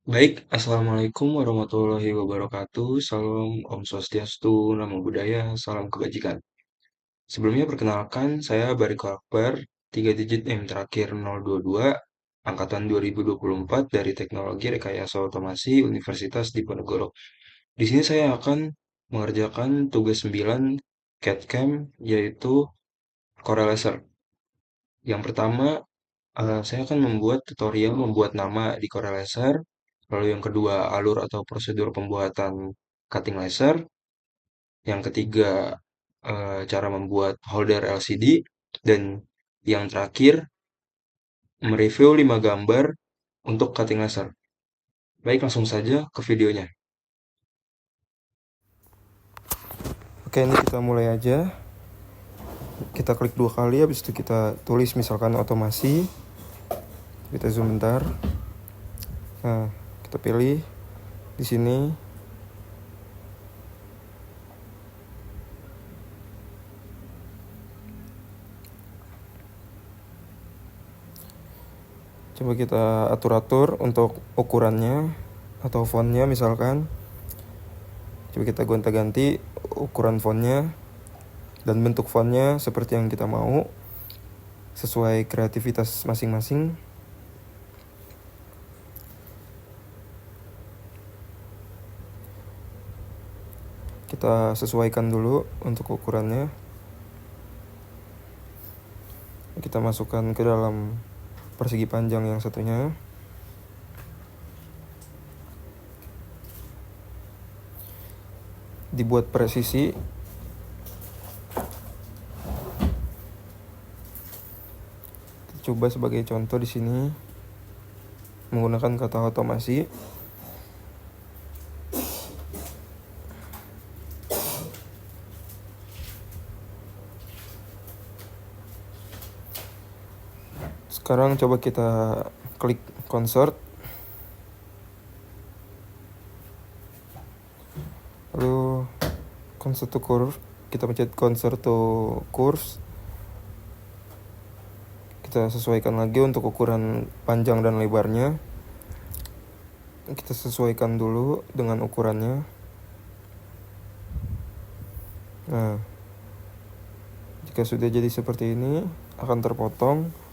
Baik, Assalamualaikum warahmatullahi wabarakatuh. Salam Om Swastiastu, Namo Buddhaya, salam kebajikan. Sebelumnya perkenalkan, saya Bariko Akbar, 3 digit NIM terakhir 022, angkatan 2024 dari Teknologi Rekayasa Otomasi Universitas Diponegoro. Di sini saya akan mengerjakan tugas 9 CAD/CAM, yaitu Corel Laser. Yang pertama, saya akan membuat tutorial membuat nama di Corel Laser. Lalu yang kedua, alur atau prosedur pembuatan cutting laser. Yang ketiga, cara membuat holder LCD. Dan yang terakhir, mereview 5 gambar untuk cutting laser. Baik, langsung saja ke videonya. Oke, ini kita mulai aja. Kita klik 2 kali, habis itu kita tulis misalkan otomasi. Kita zoom bentar. Nah, kita pilih di sini. Coba kita atur-atur untuk ukurannya atau fontnya misalkan. Coba kita gonta-ganti ukuran fontnya dan bentuk fontnya seperti yang kita mau, sesuai kreativitas masing-masing. Kita sesuaikan dulu untuk ukurannya. Kita masukkan ke dalam persegi panjang yang satunya. Dibuat presisi. Coba sebagai contoh di sini menggunakan kata otomasi. Sekarang coba kita klik consort. Lalu consort to curve. Kita pencet consort to course. Kita sesuaikan lagi untuk ukuran panjang dan lebarnya. Kita sesuaikan dulu dengan ukurannya. Nah, jika sudah jadi seperti ini, akan terpotong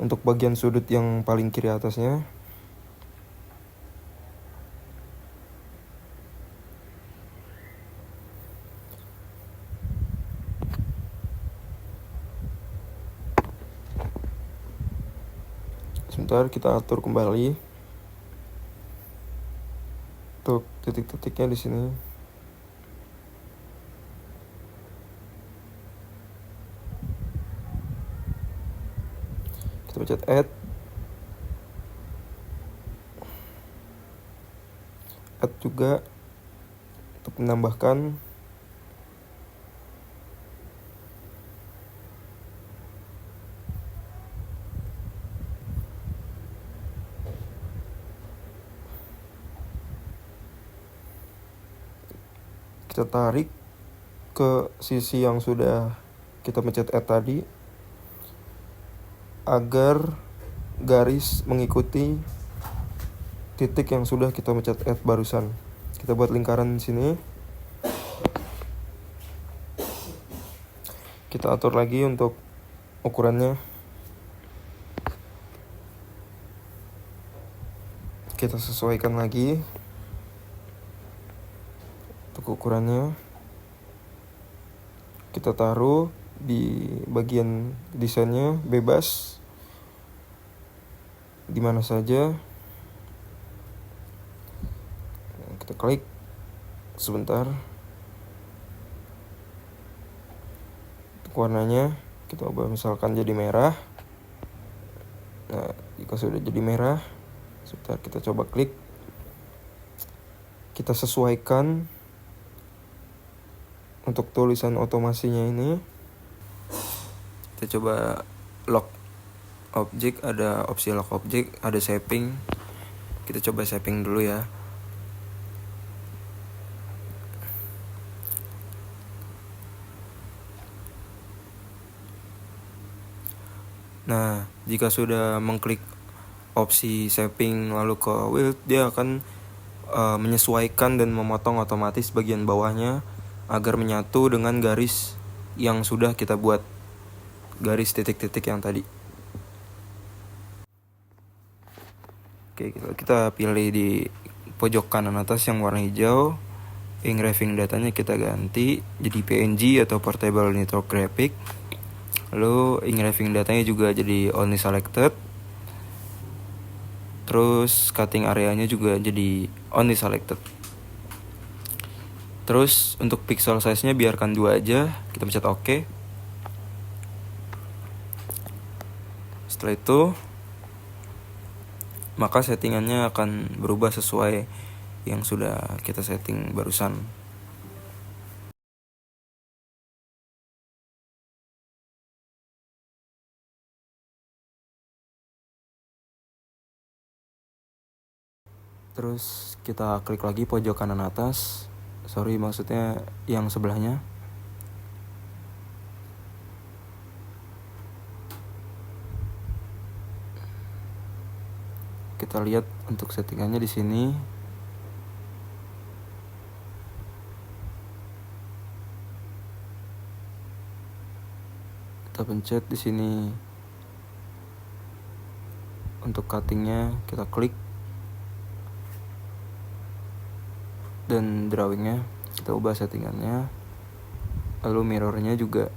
untuk bagian sudut yang paling kiri atasnya. Sebentar, kita atur kembali untuk titik-titiknya di sini. Kita pencet add juga untuk menambahkan. Kita tarik ke sisi yang sudah kita pencet add tadi agar garis mengikuti titik yang sudah kita pencet add barusan. Kita buat lingkaran di sini. Kita atur lagi untuk ukurannya. Kita sesuaikan lagi untuk ukurannya. Kita taruh di bagian desainnya bebas di mana saja. Kita klik sebentar. Untuk warnanya kita ubah misalkan jadi merah. Nah, jika sudah jadi merah, sebentar kita coba klik. Kita sesuaikan untuk tulisan otomasinya ini. Kita coba lock object, ada opsi lock object, ada shaping. Kita coba shaping dulu ya. Nah, jika sudah mengklik opsi shaping lalu ke wheel, dia akan menyesuaikan dan memotong otomatis bagian bawahnya agar menyatu dengan garis yang sudah kita buat, garis titik-titik yang tadi. Oke, kita pilih di pojok kanan atas yang warna hijau. Engraving datanya kita ganti jadi PNG atau Portable Lithographic. Lalu engraving datanya juga jadi only selected. Terus cutting areanya juga jadi only selected. Terus untuk pixel size-nya biarkan 2 aja. Kita pencet OK. Setelah itu maka settingannya akan berubah sesuai yang sudah kita setting barusan. Terus kita klik lagi pojok kanan atas. Sorry, maksudnya yang sebelahnya. Kita lihat untuk settingannya di sini. Kita pencet di sini. Untuk cuttingnya kita klik. Dan drawingnya kita ubah settingannya. Lalu mirrornya juga.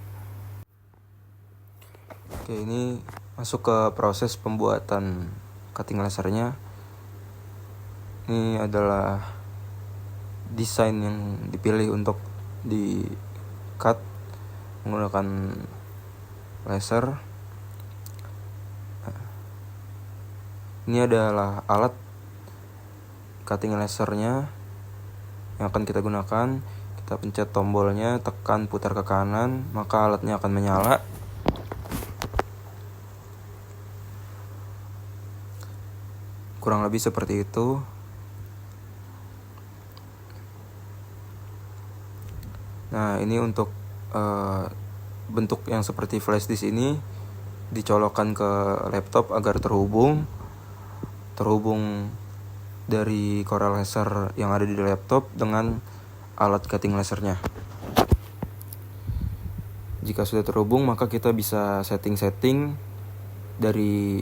Oke, ini masuk ke proses pembuatan cutting lasernya. Ini adalah desain yang dipilih untuk di cut menggunakan laser. Ini adalah alat cutting lasernya yang akan kita gunakan. Kita pencet tombolnya, tekan putar ke kanan, maka alatnya akan menyala. Kurang lebih seperti itu. Nah, ini untuk bentuk yang seperti flash disk ini dicolokkan ke laptop agar terhubung dari Corel laser yang ada di laptop dengan alat cutting lasernya. Jika sudah terhubung, maka kita bisa setting-setting dari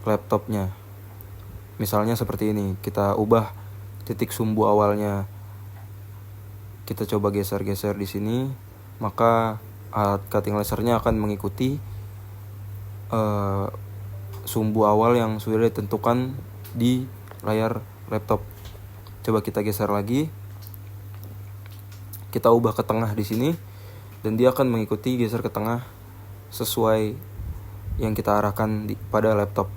laptopnya. Misalnya seperti ini, kita ubah titik sumbu awalnya. Kita coba geser-geser di sini, maka alat cutting lasernya akan mengikuti sumbu awal yang sudah ditentukan di layar laptop. Coba kita geser lagi. Kita ubah ke tengah di sini dan dia akan mengikuti geser ke tengah sesuai yang kita arahkan pada laptop.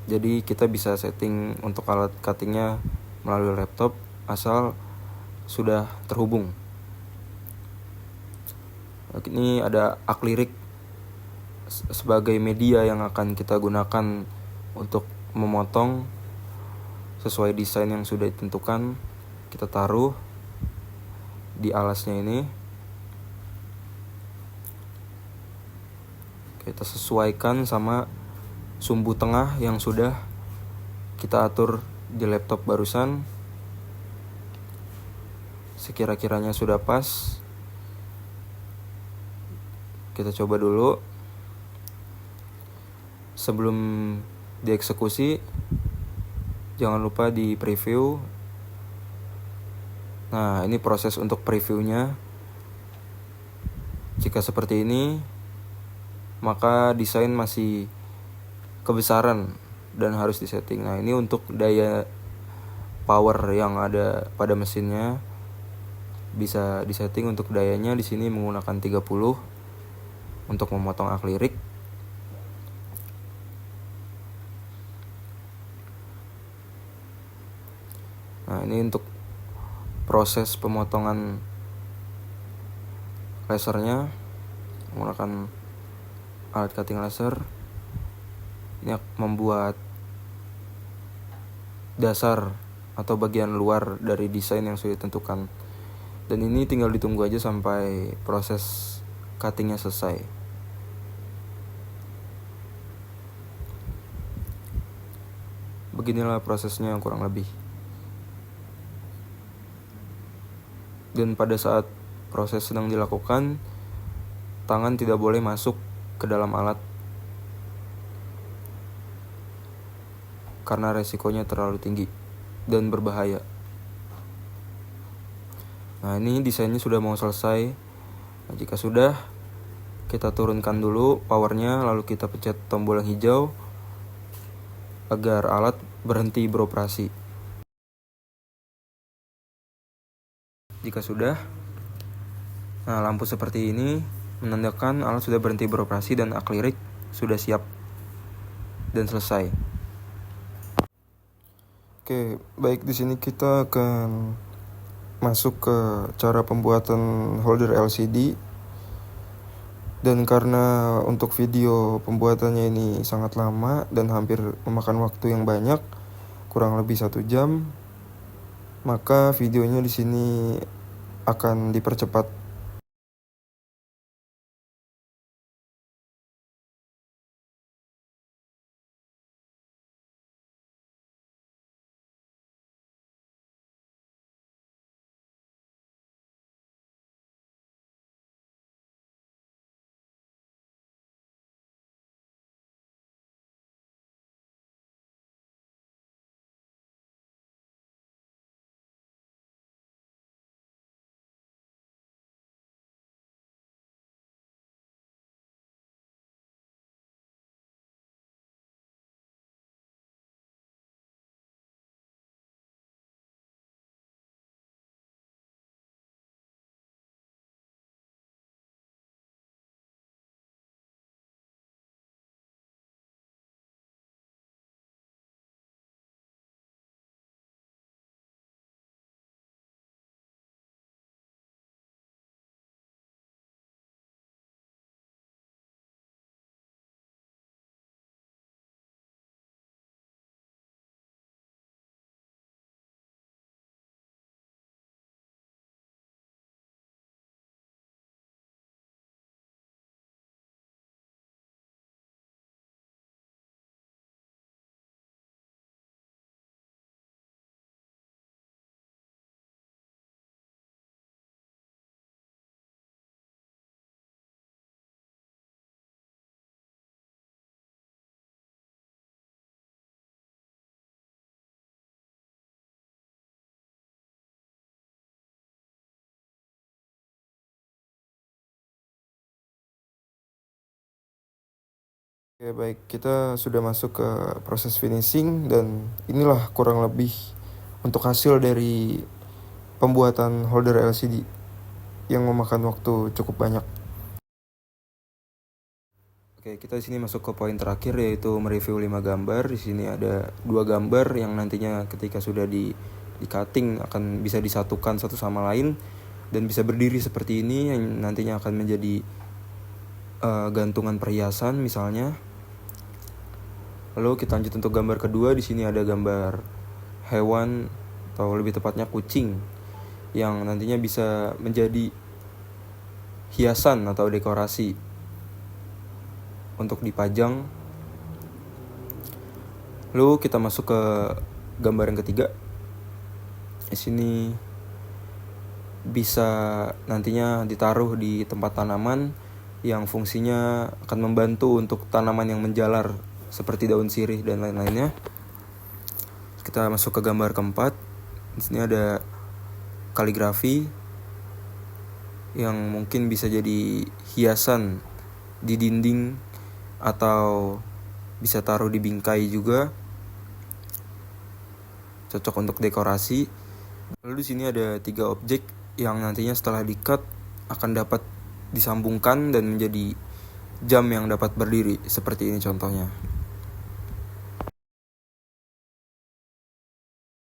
Jadi kita bisa setting untuk alat cuttingnya melalui laptop asal sudah terhubung. Ini ada akrilik sebagai media yang akan kita gunakan untuk memotong sesuai desain yang sudah ditentukan. Kita taruh di alasnya ini. Kita sesuaikan sama sumbu tengah yang sudah kita atur di laptop barusan. Sekira-kiranya sudah pas. Kita coba dulu. Sebelum dieksekusi, jangan lupa di preview. Nah, ini proses untuk previewnya. Jika seperti ini, maka desain masih kebesaran dan harus disetting. Nah, ini untuk daya power yang ada pada mesinnya bisa disetting untuk dayanya di sini menggunakan 30 untuk memotong akrilik. Nah, ini untuk proses pemotongan lasernya menggunakan alat cutting laser. Ini membuat dasar atau bagian luar dari desain yang sudah ditentukan. Dan ini tinggal ditunggu aja sampai proses cuttingnya selesai. Beginilah prosesnya kurang lebih. Dan pada saat proses sedang dilakukan, tangan tidak boleh masuk ke dalam alat karena resikonya terlalu tinggi dan berbahaya. Nah, ini desainnya sudah mau selesai. Nah, jika sudah, kita turunkan dulu powernya, lalu kita pencet tombol yang hijau agar alat berhenti beroperasi. Jika sudah, nah lampu seperti ini menandakan alat sudah berhenti beroperasi dan akrilik sudah siap dan selesai. Oke, baik, di sini kita akan masuk ke cara pembuatan holder LCD. Dan karena untuk video pembuatannya ini sangat lama dan hampir memakan waktu yang banyak, kurang lebih 1 jam, maka videonya di sini akan dipercepat. Oke, baik, kita sudah masuk ke proses finishing dan inilah kurang lebih untuk hasil dari pembuatan holder LCD yang memakan waktu cukup banyak. Oke, kita di sini masuk ke poin terakhir, yaitu mereview 5 gambar. Di sini ada 2 gambar yang nantinya ketika sudah di cutting akan bisa disatukan satu sama lain dan bisa berdiri seperti ini, yang nantinya akan menjadi gantungan perhiasan misalnya. Lalu kita lanjut untuk gambar kedua. Di sini ada gambar hewan, atau lebih tepatnya kucing, yang nantinya bisa menjadi hiasan atau dekorasi untuk dipajang. Lalu kita masuk ke gambar yang ketiga. Di sini bisa nantinya ditaruh di tempat tanaman yang fungsinya akan membantu untuk tanaman yang menjalar seperti daun sirih dan lain-lainnya. Kita masuk ke gambar keempat. Di sini ada kaligrafi yang mungkin bisa jadi hiasan di dinding atau bisa taruh di bingkai juga. Cocok untuk dekorasi. Lalu di sini ada 3 objek yang nantinya setelah di-cut akan dapat disambungkan dan menjadi jam yang dapat berdiri. Seperti ini contohnya.